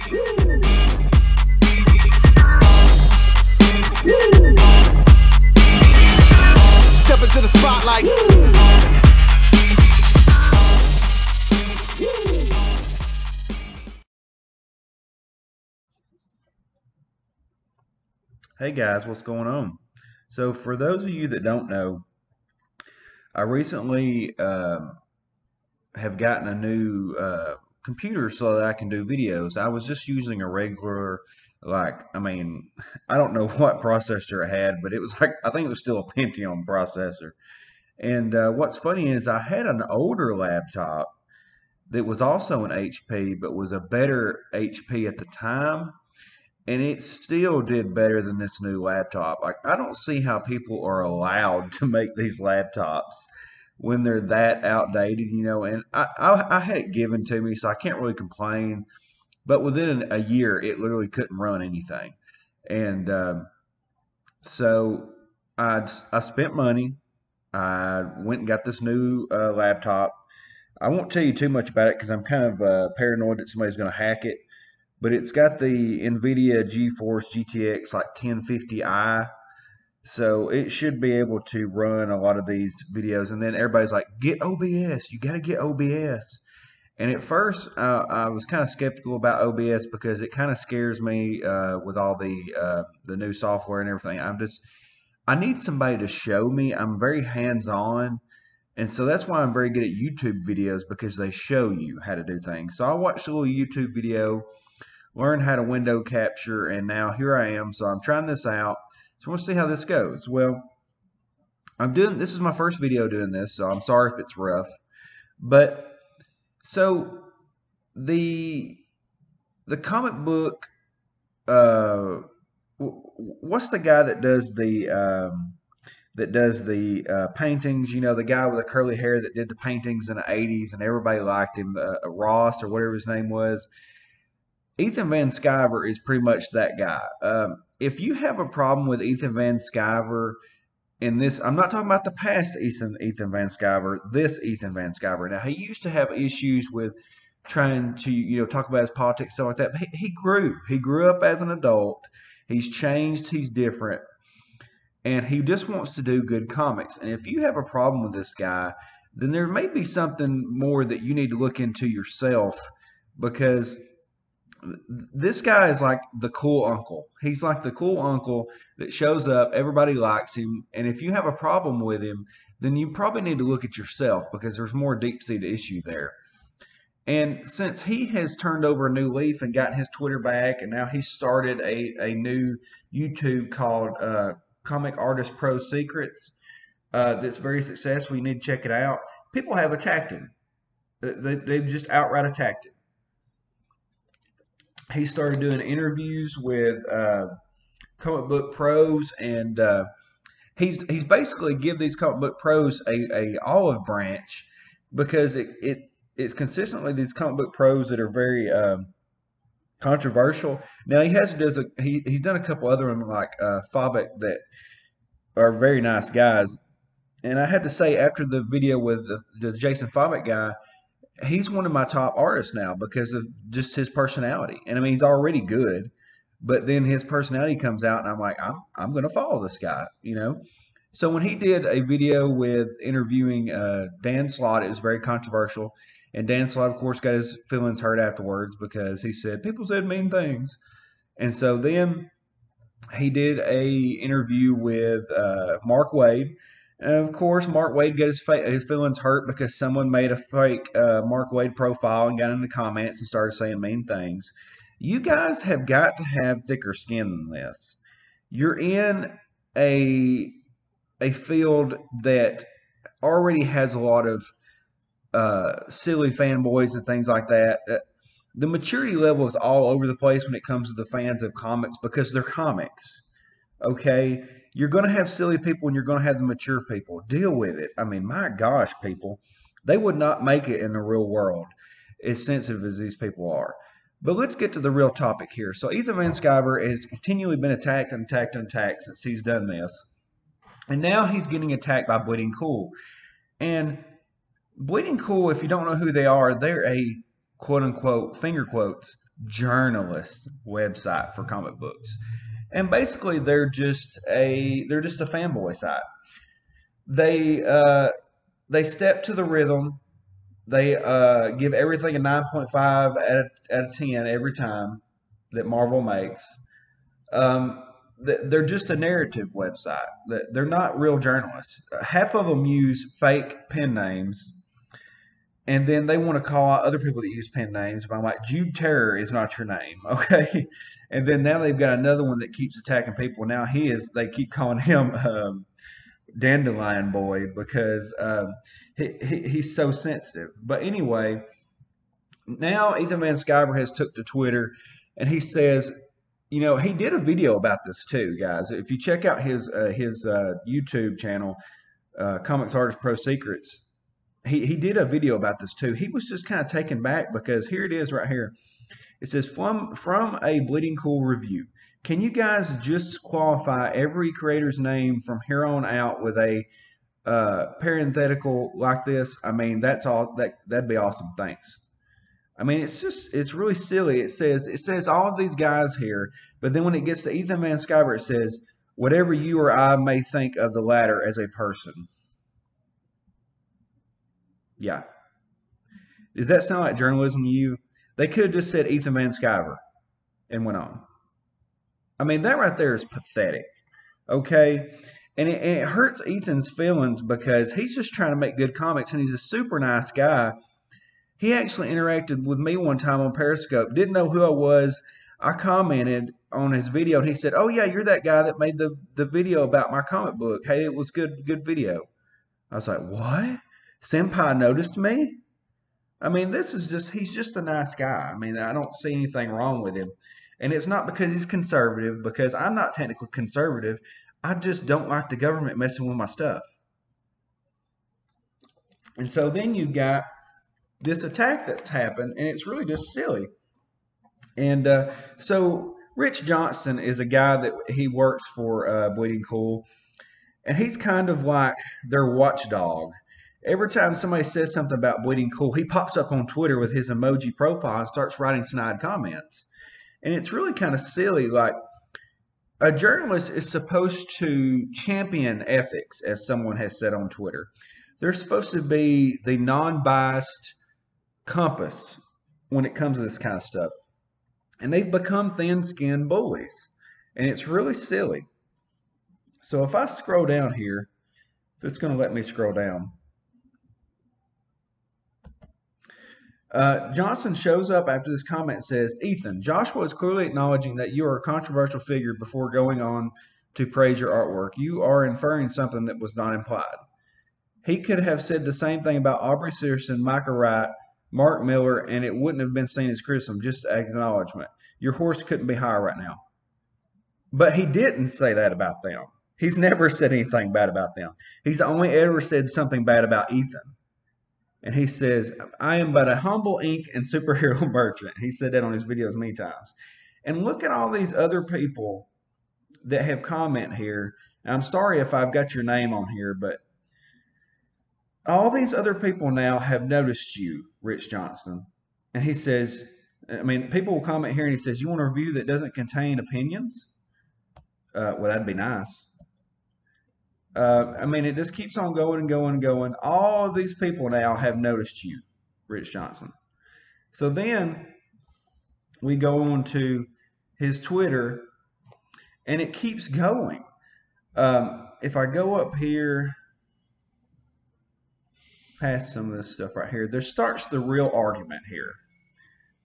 Step into the spotlight. Hey guys, what's going on? So for those of you that don't know, I recently have gotten a new computer so that I can do videos. I was just using a regular, I don't know what processor it had, but it was like, I think it was still a Pentium processor. And what's funny is I had an older laptop that was also an HP, but was a better HP at the time. And it still did better than this new laptop. Like, I don't see how people are allowed to make these laptops when they're that outdated, you know. And I had it given to me, so I can't really complain. But within a year, it literally couldn't run anything. And so I spent money. I went and got this new laptop. I won't tell you too much about it because I'm kind of paranoid that somebody's going to hack it. But it's got the NVIDIA GeForce GTX like 1050i, so it should be able to run a lot of these videos. And then everybody's like, get OBS, you got to get OBS. And at first, I was kind of skeptical about OBS because it kind of scares me with all the new software and everything. I need somebody to show me. I'm very hands-on. And so that's why I'm very good at YouTube videos, because they show you how to do things. So I watched a little YouTube video, learn how to window capture, and now here I am. So I'm trying this out. So we'll see how this goes. Well, this is my first video doing this, so I'm sorry if it's rough. But so the comic book, what's the guy that does the paintings? You know, the guy with the curly hair that did the paintings in the 80s, and everybody liked him, Ross or whatever his name was. Ethan Van Sciver is pretty much that guy. If you have a problem with Ethan Van Sciver in this, I'm not talking about the past Ethan Van Sciver, this Ethan Van Sciver. Now, he used to have issues with trying to, you know, talk about his politics, stuff like that. But he grew. He grew up as an adult. He's changed. He's different. And he just wants to do good comics. And if you have a problem with this guy, then there may be something more that you need to look into yourself, because this guy is like the cool uncle. He's like the cool uncle that shows up, everybody likes him, and if you have a problem with him, then you probably need to look at yourself, because there's more deep-seated issue there. And since he has turned over a new leaf and gotten his Twitter back, and now he's started a new YouTube called Comic Artist Pro Secrets that's very successful. You need to check it out. People have attacked him. They've just outright attacked him. He started doing interviews with comic book pros, and he's basically give these comic book pros a olive branch, because it's consistently these comic book pros that are very controversial. Now he's done a couple other ones like Fobic that are very nice guys, and I had to say, after the video with the Jason Fobic guy, he's one of my top artists now because of just his personality. And I mean, he's already good, but then his personality comes out, and I'm like, I'm going to follow this guy, you know? So when he did a video with interviewing Dan Slott, it was very controversial. And Dan Slott, of course, got his feelings hurt afterwards because he said, people said mean things. And so then he did a interview with Mark Waid. And of course, Mark Waid got his feelings hurt because someone made a fake Mark Waid profile and got in the comments and started saying mean things. You guys have got to have thicker skin than this. You're in a field that already has a lot of silly fanboys and things like that. The maturity level is all over the place when it comes to the fans of comics, because they're comics. Okay? You're going to have silly people and you're going to have the mature people. Deal with it. I mean, my gosh, people. They would not make it in the real world as sensitive as these people are. But let's get to the real topic here. So Ethan Van Sciver has continually been attacked and attacked and attacked since he's done this. And now he's getting attacked by Bleeding Cool. And Bleeding Cool, if you don't know who they are, they're a quote-unquote, finger quotes, journalist website for comic books. And basically they're just a fanboy site. They they step to the rhythm. They give everything a 9.5 out of 10 every time that Marvel makes. Um, they're just a narrative website. They're not real journalists. Half of them use fake pen names, and then they want to call out other people that use pen names. But I'm like, Jude Terror is not your name, okay? And then now they've got another one that keeps attacking people. Now they keep calling him Dandelion Boy because he's so sensitive. But anyway, now Ethan Van Sciver has took to Twitter, and he says, he did a video about this too, guys. If you check out his YouTube channel, Comics Artist Pro Secrets, he did a video about this too. He was just kind of taken back because here it is right here. It says from a Bleeding Cool review. Can you guys just qualify every creator's name from here on out with a parenthetical like this? I mean, that's all. That'd be awesome. Thanks. I mean, it's really silly. It says all of these guys here, but then when it gets to Ethan Van Sciver, it says whatever you or I may think of the latter as a person. Yeah. Does that sound like journalism to you? They could have just said Ethan Van Sciver and went on. I mean, that right there is pathetic. Okay? And it hurts Ethan's feelings because he's just trying to make good comics, and he's a super nice guy. He actually interacted with me one time on Periscope. Didn't know who I was. I commented on his video, and he said, "Oh yeah, you're that guy that made the video about my comic book. Hey, it was good video." I was like, "What? Senpai noticed me?" I mean, he's just a nice guy. I mean, I don't see anything wrong with him. And it's not because he's conservative, because I'm not technically conservative. I just don't like the government messing with my stuff. And so then you got this attack that's happened, and it's really just silly. And so Rich Johnston is a guy that he works for Bleeding Cool, and he's kind of like their watchdog. Every time somebody says something about Bleeding Cool, he pops up on Twitter with his emoji profile and starts writing snide comments. And it's really kind of silly. Like, a journalist is supposed to champion ethics, as someone has said on Twitter. They're supposed to be the non-biased compass when it comes to this kind of stuff. And they've become thin-skinned bullies. And it's really silly. So if I scroll down here, if it's going to let me scroll down, Johnson shows up after this comment and says, "Ethan, Joshua is clearly acknowledging that you are a controversial figure before going on to praise your artwork. You are inferring something that was not implied." He could have said the same thing about Aubrey Searson, Micah Wright, Mark Miller, and it wouldn't have been seen as criticism, just acknowledgement. Your horse couldn't be higher right now. But he didn't say that about them. He's never said anything bad about them. He's only ever said something bad about Ethan. And he says, "I am but a humble ink and superhero merchant." He said that on his videos many times. And look at all these other people that have comment here. And I'm sorry if I've got your name on here, but all these other people now have noticed you, Rich Johnston. And he says, I mean, people will comment here and he says, "You want a review that doesn't contain opinions?" Well, that'd be nice. I mean, it just keeps on going and going and going. All of these people now have noticed you, Rich Johnson. So then we go on to his Twitter, and it keeps going. If I go up here, past some of this stuff right here, there starts the real argument here.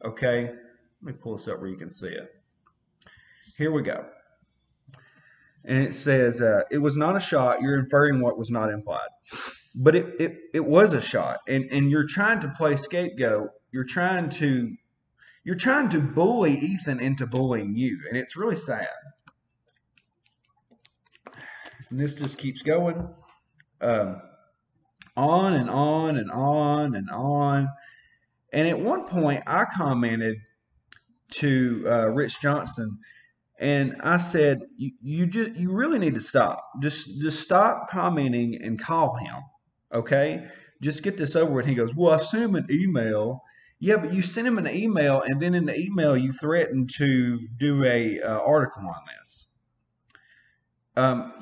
Okay? Let me pull this up where you can see it. Here we go. And it says, "It was not a shot. You're inferring what was not implied." But it was a shot. And you're trying to play scapegoat. You're trying to bully Ethan into bullying you. And it's really sad. And this just keeps going. On and on and on and on. And at one point, I commented to Rich Johnson, and I said, you really need to stop. Just stop commenting and call him, okay? Just get this over with." He goes, "Well, I sent him an email, Yeah, but you sent him an email, and then in the email you threatened to do a article on this.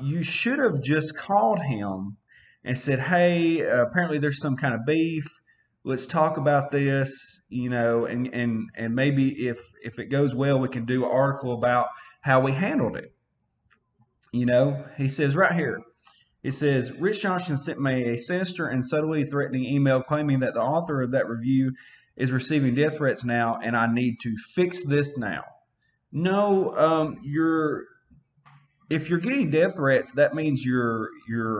You should have just called him and said, "Hey, apparently there's some kind of beef. Let's talk about this, and maybe if it goes well, we can do an article about how we handled it." He says right here. It says, Rich Johnson sent me a sinister and subtly threatening email claiming that the author of that review is receiving death threats now, and I need to fix this now. No, if you're getting death threats, that means you're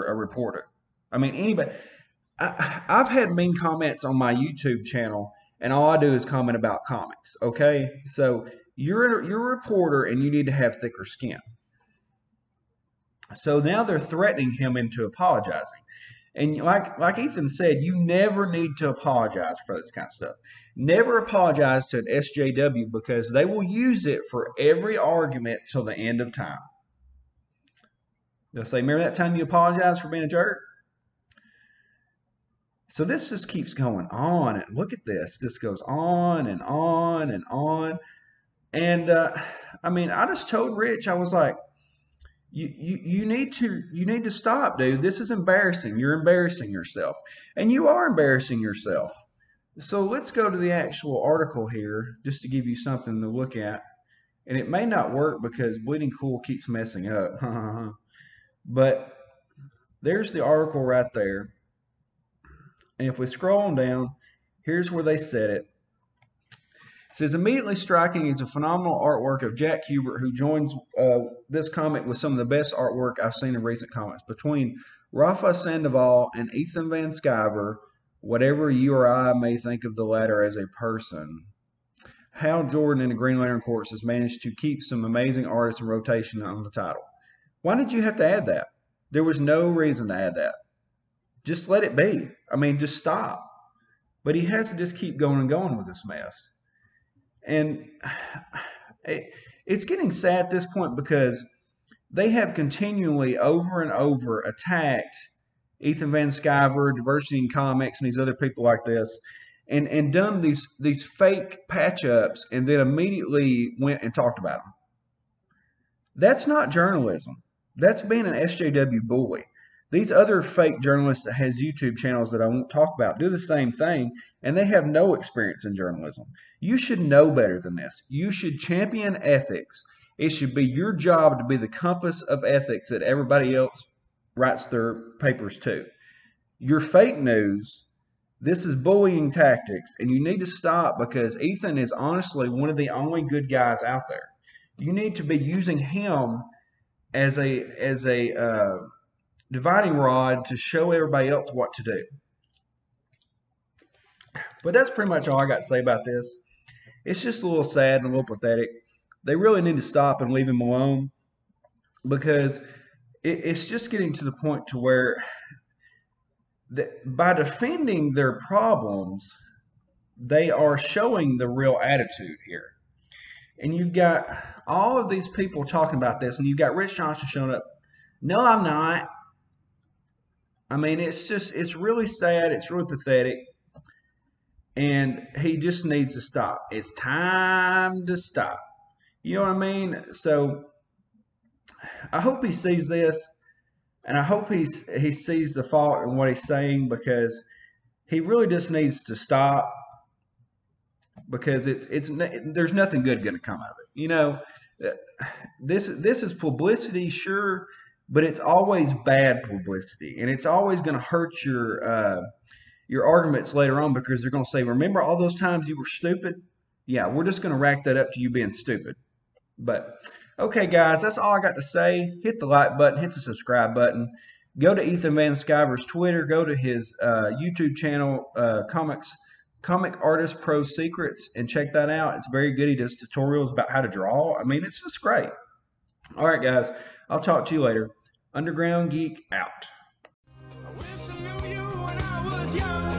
a reporter. I mean, anybody. I've had mean comments on my YouTube channel, and all I do is comment about comics. Okay, so you're a reporter, and you need to have thicker skin. So now they're threatening him into apologizing. And like Ethan said, you never need to apologize for this kind of stuff. Never apologize to an SJW because they will use it for every argument till the end of time. They'll say, remember that time you apologized for being a jerk? So this just keeps going on. And look at this. This goes on and on and on. And I just told Rich, I was like, You need to stop, dude. This is embarrassing. You're embarrassing yourself. And you are embarrassing yourself. So let's go to the actual article here just to give you something to look at. And it may not work because Bleeding Cool keeps messing up. But there's the article right there. And if we scroll on down, here's where they said it. It says, immediately striking is a phenomenal artwork of Jack Hubert, who joins this comic with some of the best artwork I've seen in recent comics. Between Rafa Sandoval and Ethan Van Sciver, whatever you or I may think of the latter as a person, Hal Jordan in the Green Lantern Corps has managed to keep some amazing artists in rotation on the title. Why did you have to add that? There was no reason to add that. Just let it be. Just stop. But he has to just keep going and going with this mess. And it's getting sad at this point because they have continually over and over attacked Ethan Van Sciver, Diversity in Comics, and these other people like this, and done these fake patch-ups and then immediately went and talked about them. That's not journalism. That's being an SJW bully. These other fake journalists that has YouTube channels that I won't talk about do the same thing, and they have no experience in journalism. You should know better than this. You should champion ethics. It should be your job to be the compass of ethics that everybody else writes their papers to. You're fake news. This is bullying tactics, and you need to stop because Ethan is honestly one of the only good guys out there. You need to be using him as a dividing rod to show everybody else what to do. But that's pretty much all I got to say about this. It's just a little sad and a little pathetic. They really need to stop and leave him alone because it's just getting to the point to where by defending their problems, they are showing the real attitude here. And you've got all of these people talking about this, and you've got Rich Johnson showing up. No, I'm not. It's really sad. It's really pathetic. And he just needs to stop. It's time to stop. You know what I mean? So I hope he sees this, and I hope he sees the fault in what he's saying because he really just needs to stop because there's nothing good going to come of it. This is publicity, sure, but it's always bad publicity, and it's always going to hurt your arguments later on because they're going to say, remember all those times you were stupid? Yeah, we're just going to rack that up to you being stupid. But, okay, guys, that's all I got to say. Hit the like button. Hit the subscribe button. Go to Ethan Van Sciver's Twitter. Go to his YouTube channel, Comic Artist Pro Secrets, and check that out. It's very good. He does tutorials about how to draw. It's just great. All right, guys. I'll talk to you later. Underground Geek out. I wish I knew you when I was young.